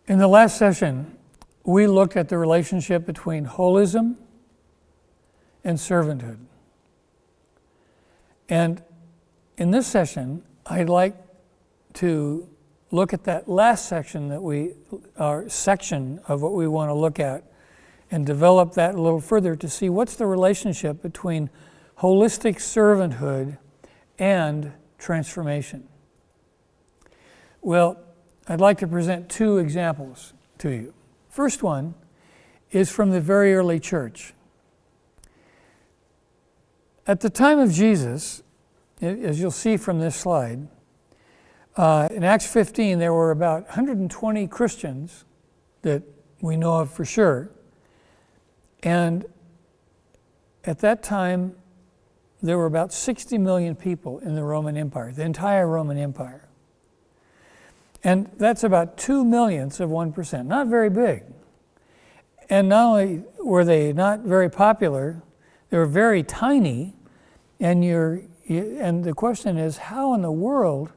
In the last session, we looked at the relationship between holism and servanthood. And in this session, I'd like to look at that last section section of what we want to look at and develop that a little further to see what's the relationship between holistic servanthood and transformation. Well, I'd like to present two examples to you. First one is from the very early church. At the time of Jesus, as you'll see from this slide, in Acts 15 there were about 120 Christians that we know of for sure. And at that time, there were about 60 million people in the Roman Empire, the entire Roman Empire. And that's about 2/millionths of 1%, not very big. And not only were they not very popular, they were very tiny. And the question is, how in the world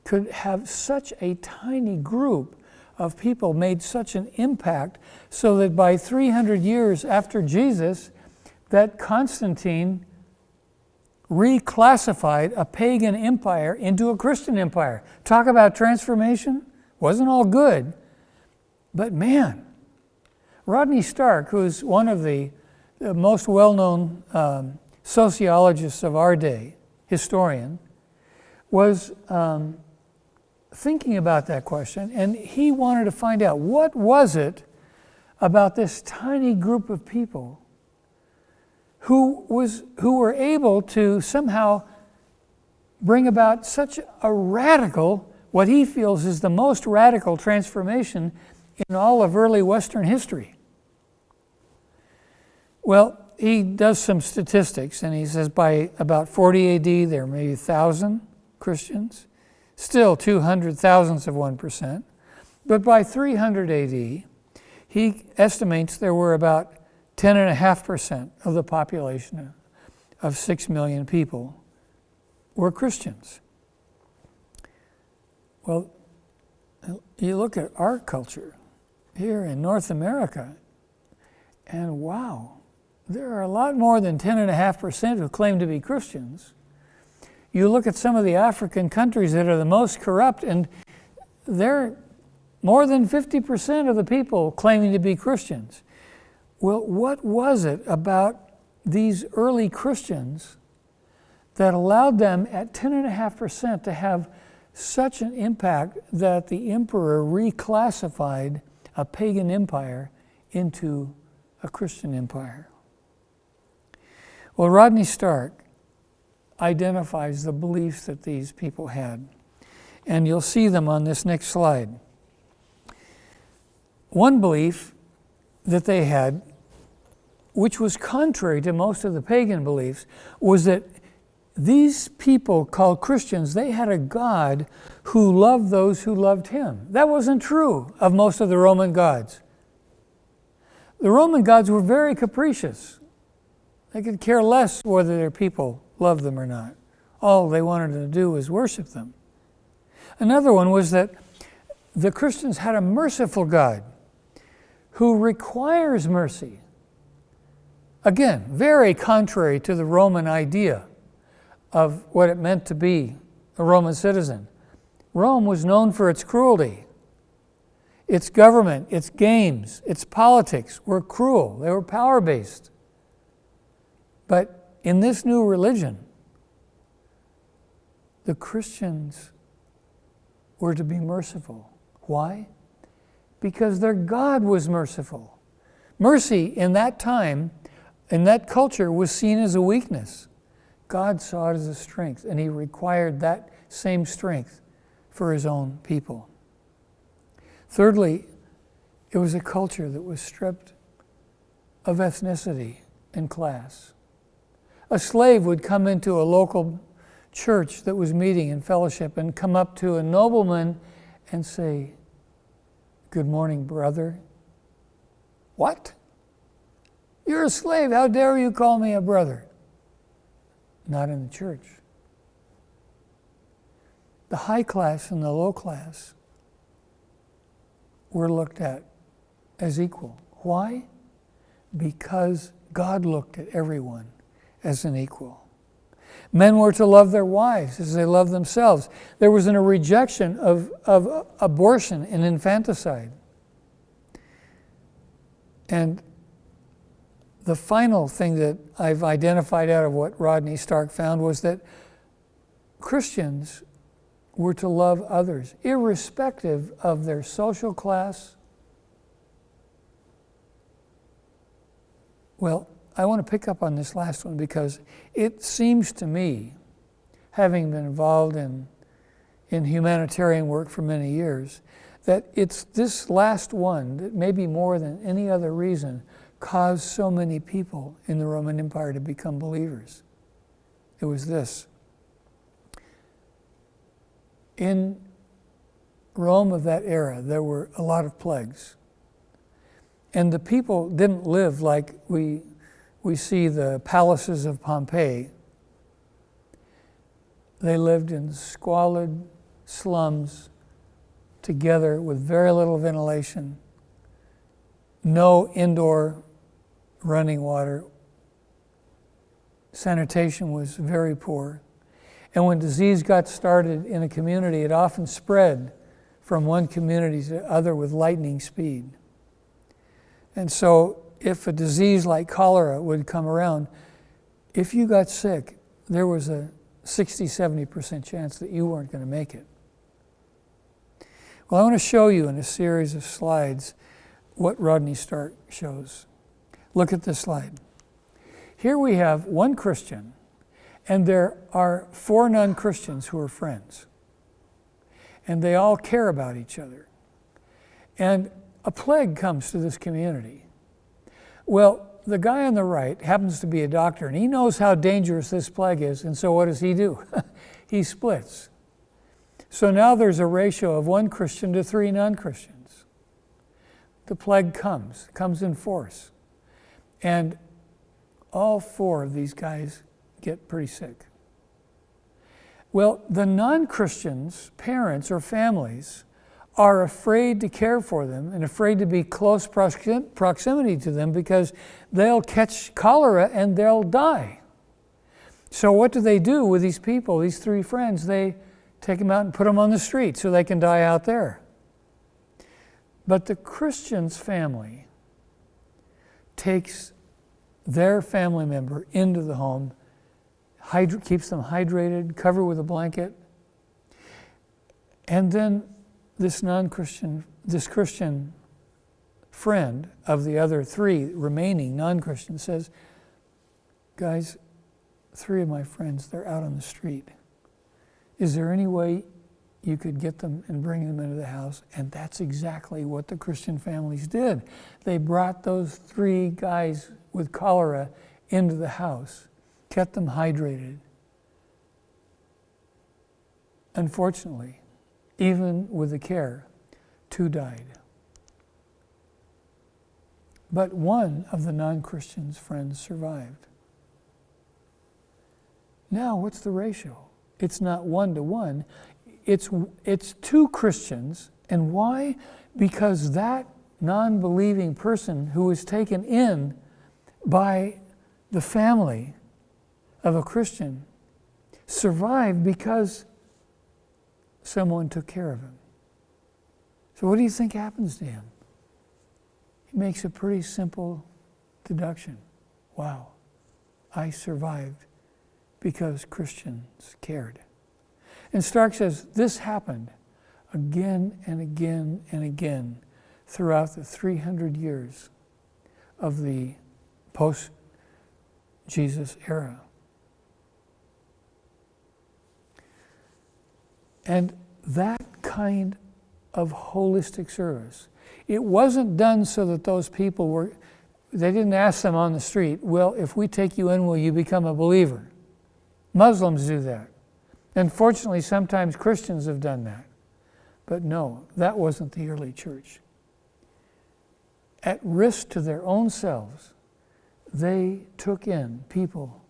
could have such a tiny group of people made such an impact so that by 300 years after Jesus, that Constantine reclassified a pagan empire into a Christian empire. Talk about transformation. Wasn't all good, but man, Rodney Stark, who's one of the most well-known sociologists of our day, historian, was thinking about that question, and he wanted to find out what was it about this tiny group of people who were able to somehow bring about such a radical, what he feels is the most radical transformation in all of early Western history. Well, he does some statistics, and he says by about 40 AD, there were maybe 1,000 Christians, still 200,000ths of 1%. But by 300 AD, he estimates there were about 10.5% of the population of 6 million people were Christians. Well, you look at our culture here in North America, and wow, there are a lot more than 10.5% who claim to be Christians. You look at some of the African countries that are the most corrupt, and they're more than 50% of the people claiming to be Christians. Well, what was it about these early Christians that allowed them at 10.5% to have such an impact that the emperor reclassified a pagan empire into a Christian empire? Well, Rodney Stark identifies the beliefs that these people had, and you'll see them on this next slide. One belief that they had, which was contrary to most of the pagan beliefs, was that these people called Christians, they had a God who loved those who loved him. That wasn't true of most of the Roman gods. The Roman gods were very capricious. They could care less whether their people loved them or not. All they wanted to do was worship them. Another one was that the Christians had a merciful God who requires mercy. Again, very contrary to the Roman idea of what it meant to be a Roman citizen. Rome was known for its cruelty. Its government, its games, its politics were cruel. They were power-based. But in this new religion, the Christians were to be merciful. Why? Because their God was merciful. Mercy in that time, in that culture, was seen as a weakness. God saw it as a strength, and he required that same strength for his own people. Thirdly, it was a culture that was stripped of ethnicity and class. A slave would come into a local church that was meeting in fellowship and come up to a nobleman and say, "Good morning, brother." "What? You're a slave. How dare you call me a brother?" Not in the church. The high class and the low class were looked at as equal. Why? Because God looked at everyone as an equal. Men were to love their wives as they love themselves. There was a rejection of abortion and infanticide. And the final thing that I've identified out of what Rodney Stark found was that Christians were to love others, irrespective of their social class. Well, I want to pick up on this last one because it seems to me, having been involved in humanitarian work for many years, that it's this last one that maybe more than any other reason caused so many people in the Roman Empire to become believers. It was this. In Rome of that era, there were a lot of plagues. And the people didn't live like we see the palaces of Pompeii. They lived in squalid slums together with very little ventilation, no indoor running water. Sanitation was very poor. And when disease got started in a community, it often spread from one community to the other with lightning speed. And so if a disease like cholera would come around, if you got sick, there was a 60-70% chance that you weren't going to make it. Well, I want to show you in a series of slides what Rodney Stark shows. Look at this slide. Here we have one Christian, and there are 4 non-Christians who are friends. And they all care about each other. And a plague comes to this community. Well, the guy on the right happens to be a doctor, and he knows how dangerous this plague is, and so what does he do? He splits. So now there's a ratio of 1 Christian to 3 non-Christians. The plague comes in force. And all 4 of these guys get pretty sick. Well, the non-Christians, parents or families, are afraid to care for them and afraid to be close proximity to them because they'll catch cholera and they'll die. So what do they do with these people, these 3 friends? They take them out and put them on the street so they can die out there. But the Christian's family takes their family member into the home, keeps them hydrated, covered with a blanket, and then this Christian friend of the other 3 remaining non-Christians says, guys, 3 of my friends, they're out on the street. Is there any way you could get them and bring them into the house? And that's exactly what the Christian families did. They brought those 3 guys with cholera into the house, kept them hydrated. Unfortunately, even with the care, 2 died. But one of the non-Christian's friends survived. Now, what's the ratio? It's not 1 to 1. It's 2 Christians. And why? Because that non-believing person who was taken in by the family of a Christian survived because someone took care of him. So what do you think happens to him? He makes a pretty simple deduction. Wow, I survived because Christians cared. And Stark says this happened again and again and again throughout the 300 years of the post-Jesus era. And that kind of holistic service, it wasn't done so that those people they didn't ask them on the street, well, if we take you in, will you become a believer? Muslims do that. Unfortunately, sometimes Christians have done that. But no, that wasn't the early church. At risk to their own selves, they took in people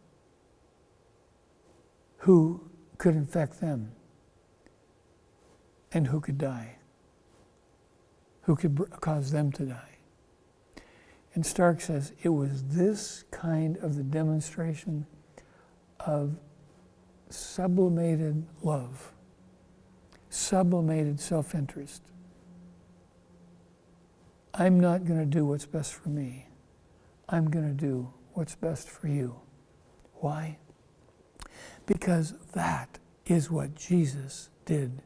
who could infect them and who could die. who could cause them to die. And Stark says it was this kind of the demonstration of sublimated love, sublimated self-interest. I'm not going to do what's best for me. I'm going to do what's best for you. Why? Because that is what Jesus did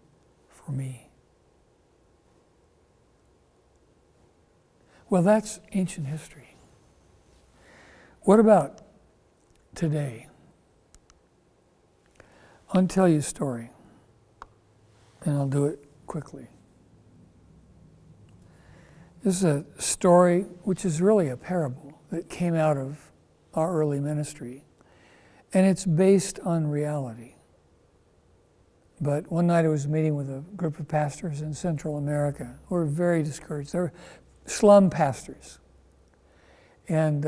for me. Well, that's ancient history. What about today? I'll tell you a story, and I'll do it quickly. This is a story which is really a parable that came out of our early ministry, and it's based on reality. But one night I was meeting with a group of pastors in Central America who were very discouraged. They were slum pastors. And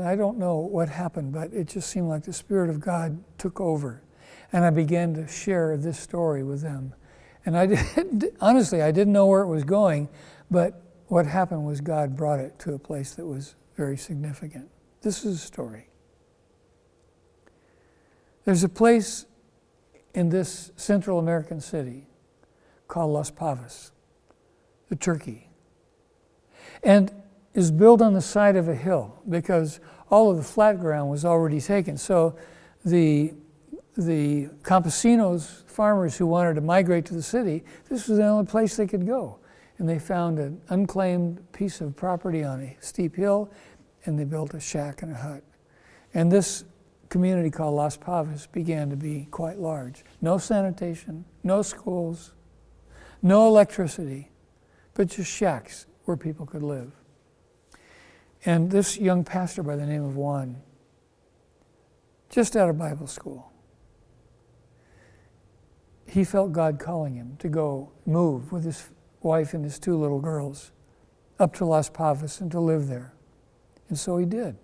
I don't know what happened, but it just seemed like the Spirit of God took over. And I began to share this story with them. And honestly, I didn't know where it was going, but what happened was God brought it to a place that was very significant. This is a story. There's a place in this Central American city called Las Pavas, the Turkey, and is built on the side of a hill because all of the flat ground was already taken. So the campesinos, farmers who wanted to migrate to the city, this was the only place they could go. And they found an unclaimed piece of property on a steep hill, and they built a shack and a hut. And this community called Las Pavas began to be quite large. No sanitation, no schools, no electricity, but just shacks where people could live. And this young pastor by the name of Juan, just out of Bible school, he felt God calling him to go move with his wife and his 2 little girls up to Las Pavas and to live there. And so he did.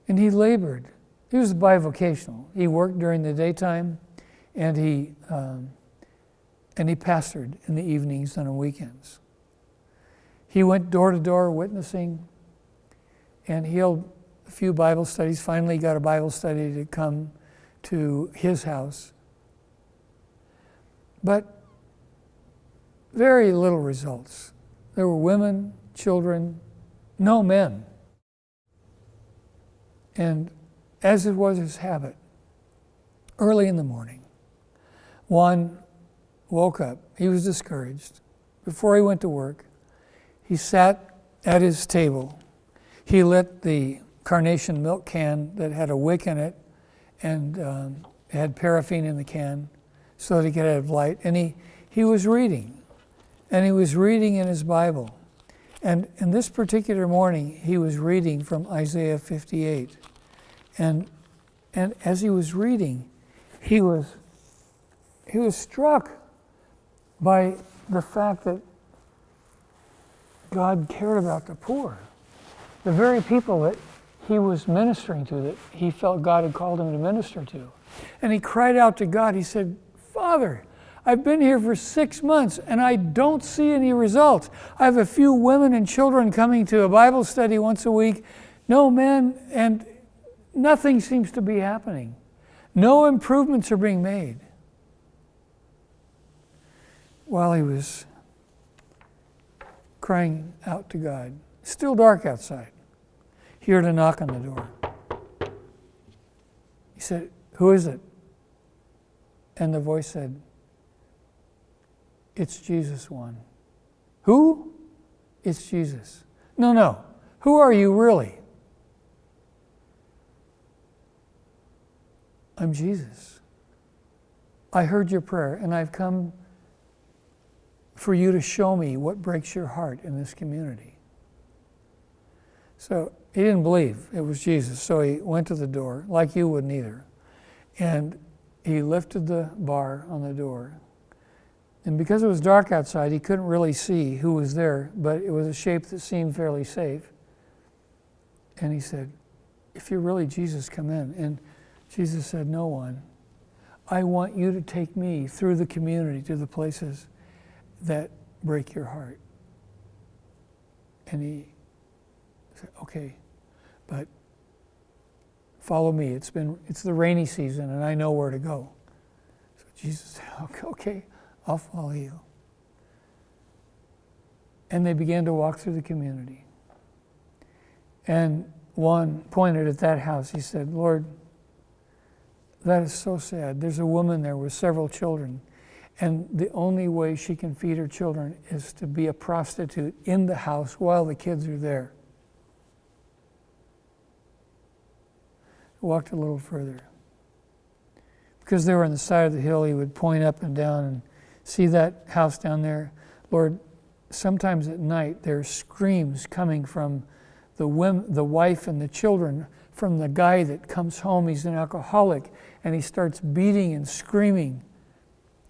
And he labored. He was bivocational. He worked during the daytime, and he pastored in the evenings and on weekends. He went door to door witnessing, and he held a few Bible studies. Finally got a Bible study to come to his house. But very little results. There were women, children, no men. And as it was his habit, early in the morning, Juan woke up. He was discouraged. Before he went to work, he sat at his table. He lit the carnation milk can that had a wick in it, and it had paraffin in the can so that he could have light. And he was reading, and he was reading in his Bible. And this particular morning, he was reading from Isaiah 58. And as he was reading, he was struck by the fact that God cared about the poor. The very people that he was ministering to, that he felt God had called him to minister to. And he cried out to God. He said, "Father, I've been here for 6 months and I don't see any results. I have a few women and children coming to a Bible study once a week. No men, and nothing seems to be happening. No improvements are being made." While he was crying out to God, still dark outside, he heard a knock on the door. He said, "Who is it?" And the voice said, "It's Jesus, Juan." "Who?" "It's Jesus." No. Who are you really?" "I'm Jesus. I heard your prayer, and I've come for you to show me what breaks your heart in this community." So he didn't believe it was Jesus, so he went to the door, like you wouldn't either, and he lifted the bar on the door. And because it was dark outside, he couldn't really see who was there, but it was a shape that seemed fairly safe. And he said, "If you're really Jesus, come in." And Jesus said, "No one. I want you to take me through the community to the places that break your heart. And he said, okay, but follow me. It's the rainy season and I know where to go. So Jesus said, okay, I'll follow you. And they began to walk through the community. And one pointed at that house. He said, Lord, that is so sad. There's a woman there with several children, and the only way she can feed her children is to be a prostitute in the house while the kids are there. He walked a little further. Because they were on the side of the hill, he would point up and down and see that house down there. Lord, sometimes at night there's screams coming from the wife and the children from the guy that comes home. He's an alcoholic, and he starts beating and screaming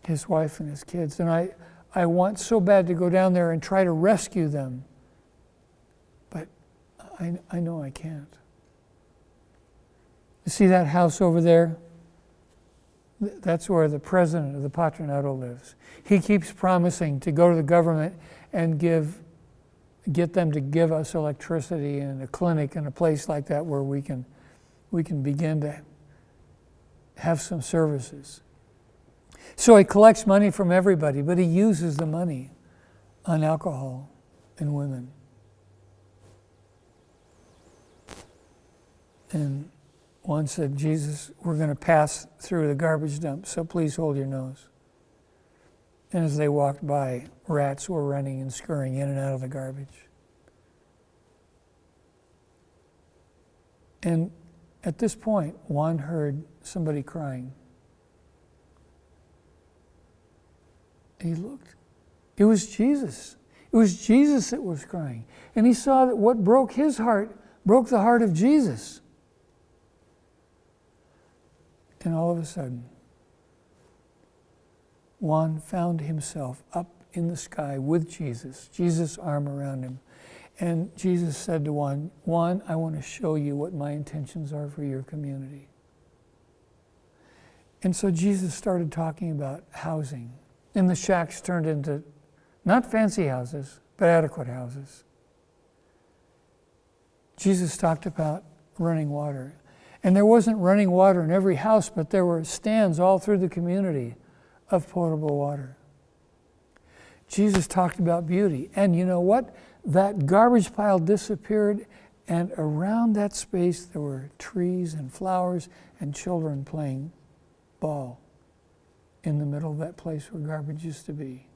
his wife and his kids. And I want so bad to go down there and try to rescue them, but I know I can't. You see that house over there? That's where the president of the Patronato lives. He keeps promising to go to the government and get them to give us electricity and a clinic and a place like that where we can begin to have some services. So he collects money from everybody, but he uses the money on alcohol and women. And one said, Jesus, we're going to pass through the garbage dump, so please hold your nose. And as they walked by, rats were running and scurrying in and out of the garbage. And at this point, Juan heard somebody crying. He looked. It was Jesus. It was Jesus that was crying. And he saw that what broke his heart broke the heart of Jesus. And all of a sudden, Juan found himself up in the sky with Jesus, Jesus' arm around him. And Jesus said to Juan, I want to show you what my intentions are for your community. And so Jesus started talking about housing. And the shacks turned into not fancy houses, but adequate houses. Jesus talked about running water. And there wasn't running water in every house, but there were stands all through the community of potable water. Jesus talked about beauty. And you know what? That garbage pile disappeared, and around that space there were trees and flowers and children playing ball in the middle of that place where garbage used to be.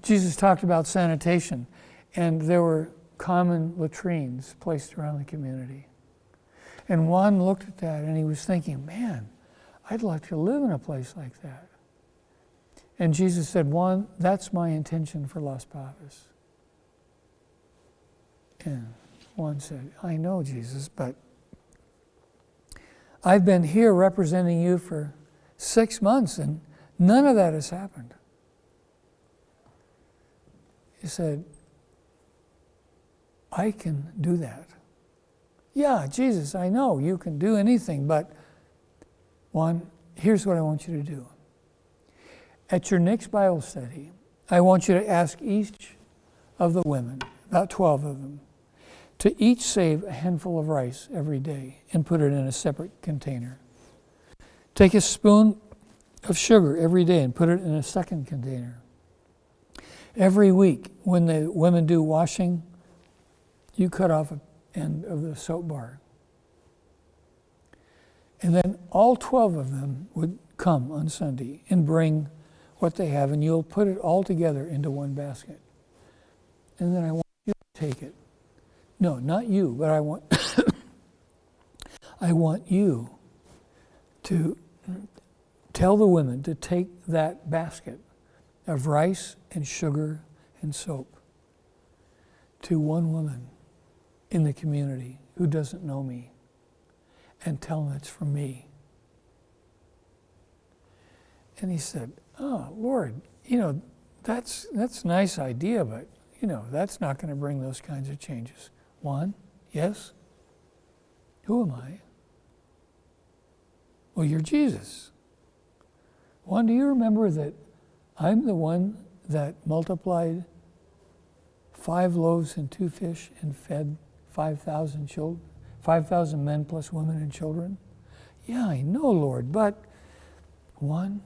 Jesus talked about sanitation, and there were common latrines placed around the community. And Juan looked at that and he was thinking, man, I'd like to live in a place like that. And Jesus said, Juan, that's my intention for Las Pavas. And Juan said, I know, Jesus, but I've been here representing you for 6 months and none of that has happened. He said, I can do that. Yeah, Jesus, I know you can do anything, but Juan, here's what I want you to do. At your next Bible study, I want you to ask each of the women, about 12 of them, to each save a handful of rice every day and put it in a separate container. Take a spoon of sugar every day and put it in a second container. Every week, when the women do washing, you cut off an end of the soap bar. And then all 12 of them would come on Sunday and bring what they have, and you'll put it all together into one basket. And then I want you to take it. No, not you, but I want I want you to tell the women to take that basket of rice and sugar and soap to one woman in the community who doesn't know me and tell them it's from me. And he said, oh, Lord, that's a nice idea, but, that's not going to bring those kinds of changes. Juan, yes? Who am I? Well, you're Jesus. Juan, do you remember that I'm the one that multiplied 5 loaves and 2 fish and fed 5,000 children, 5,000 men plus women and children? Yeah, I know, Lord, but Juan,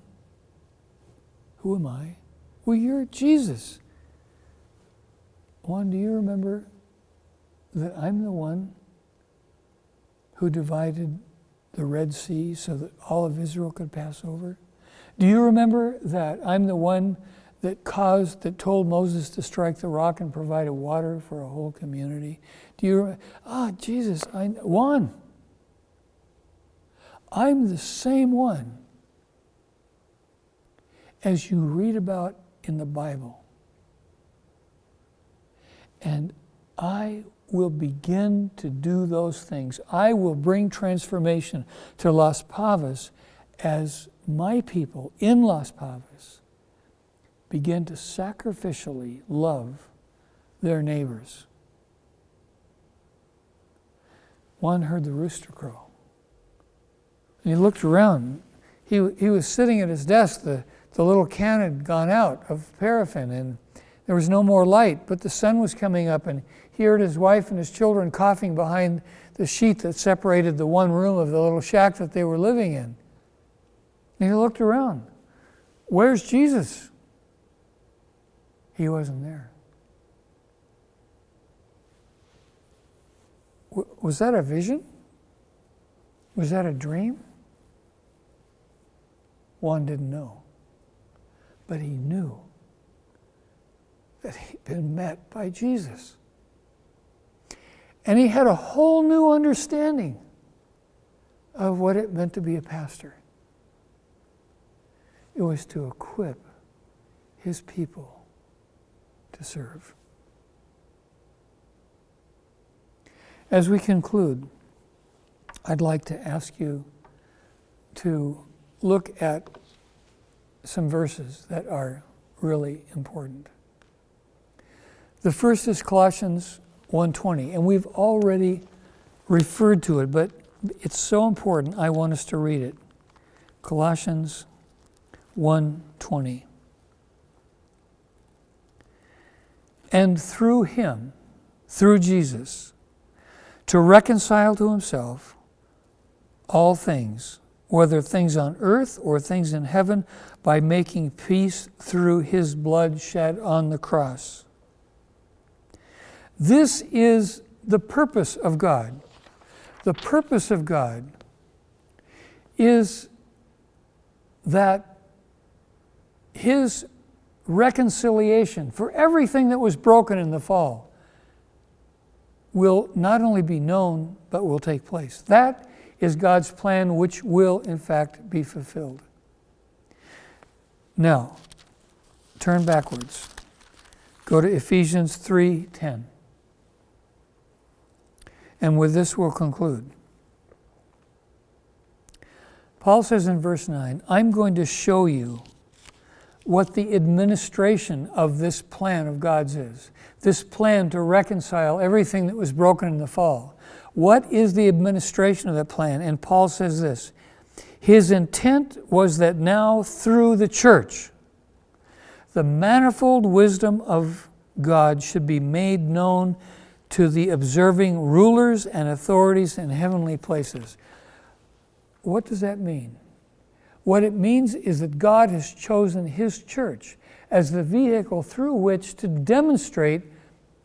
who am I? Well, you're Jesus. Juan, do you remember that I'm the one who divided the Red Sea so that all of Israel could pass over? Do you remember that I'm the one that told Moses to strike the rock and provided water for a whole community? Do you Jesus, Juan, I'm the same one as you read about in the Bible. And I will begin to do those things. I will bring transformation to Las Pavas as my people in Las Pavas begin to sacrificially love their neighbors. Juan heard the rooster crow. And he looked around. He was sitting at his desk. The little can had gone out of paraffin, and there was no more light, but the sun was coming up, and he heard his wife and his children coughing behind the sheet that separated the one room of the little shack that they were living in. And he looked around. Where's Jesus? He wasn't there. Was that a vision? Was that a dream? Juan didn't know. But he knew that he'd been met by Jesus. And he had a whole new understanding of what it meant to be a pastor. It was to equip his people to serve. As we conclude, I'd like to ask you to look at some verses that are really important. The first is Colossians 1:20, and we've already referred to it, but it's so important I want us to read it. Colossians 1:20. And through him, through Jesus, to reconcile to himself all things, whether things on earth or things in heaven, by making peace through his blood shed on the cross. This is the purpose of God. The purpose of God is that his reconciliation for everything that was broken in the fall will not only be known, but will take place. That is God's plan, which will, in fact, be fulfilled. Now, turn backwards. Go to Ephesians 3:10. And with this, we'll conclude. Paul says in verse 9, I'm going to show you what the administration of this plan of God's is. This plan to reconcile everything that was broken in the fall. What is the administration of that plan? And Paul says this, his intent was that now through the church, the manifold wisdom of God should be made known to the observing rulers and authorities in heavenly places. What does that mean? What it means is that God has chosen his church as the vehicle through which to demonstrate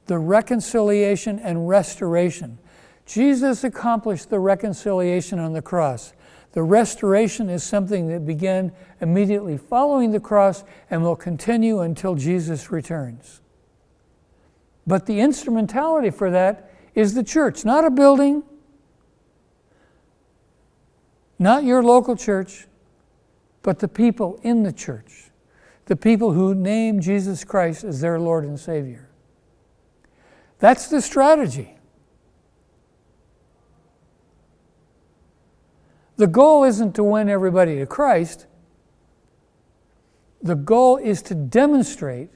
the reconciliation and restoration. Jesus accomplished the reconciliation on the cross. The restoration is something that began immediately following the cross and will continue until Jesus returns. But the instrumentality for that is the church, not a building, not your local church, but the people in the church, the people who name Jesus Christ as their Lord and Savior. That's the strategy. The goal isn't to win everybody to Christ. The goal is to demonstrate,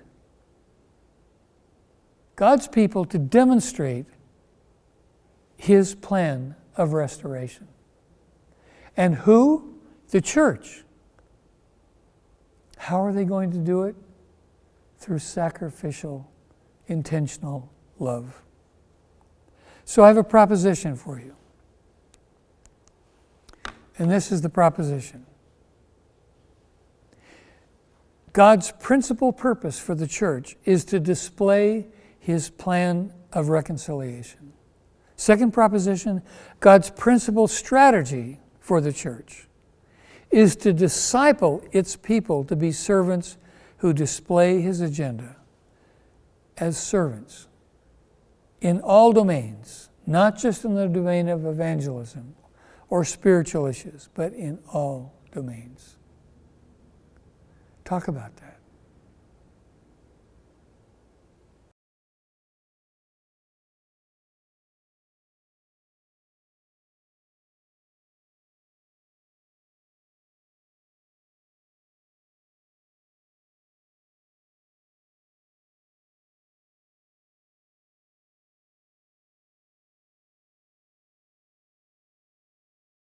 God's people to demonstrate his plan of restoration. And who the church. How are they going to do it? Through sacrificial, intentional love. So I have a proposition for you. And this is the proposition. God's principal purpose for the church is to display his plan of reconciliation. Second proposition, God's principal strategy for the church is to disciple its people to be servants who display his agenda as servants in all domains, not just in the domain of evangelism or spiritual issues, but in all domains. Talk about that.